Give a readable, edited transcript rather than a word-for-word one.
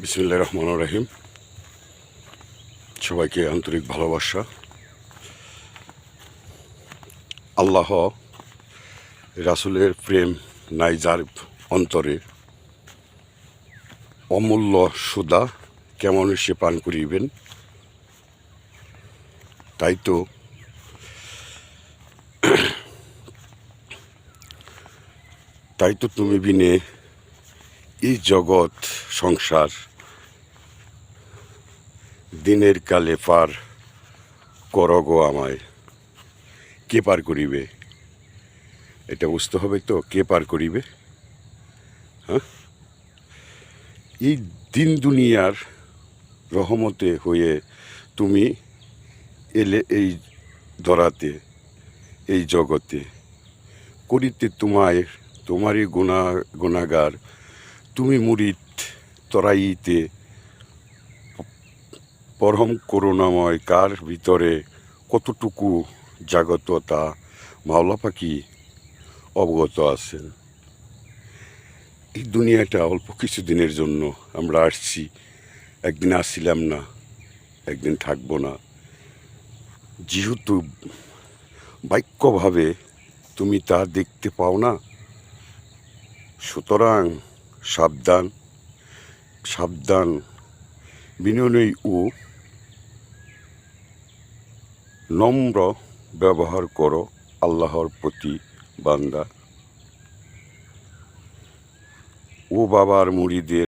বিসমিল্লাহির রহমানির রহিম। সবাইকে আন্তরিক ভালোবাসা। আল্লাহ রাসূলের প্রেম নাই যার অন্তরে, অমূল্য সুধা কেমন সে পান করিবেন। তাই তো তুমি বিনে এই জগৎ সংসার দিনের কালে পার করো গো আমায়। কে পার করিবে? এটা বুঝতে হবে তো, কে পার করিবে? হ্যাঁ, এই দিন দুনিয়ার রহমতে হয়ে তুমি এলে এই ধরাতে, এই জগতে করিতে তোমারই গুণাগার। তুমি মুরিদ তরাইতে পরম করুণাময়, কার ভিতরে কতটুকু জাগততা মাওলা পাখি অবগত আছেন। এই দুনিয়াটা অল্প কিছু দিনের জন্য আমরা আসছি, একদিন আসছিলাম না, একদিন থাকবো না। যেহেতু বাক্যভাবে তুমি তা দেখতে পাও না, সুতরাং সাবধান সাবধান বিনয়ী ও নম্র ব্যবহার করো আল্লাহর প্রতি বান্দা। ও বাবার মুরিদের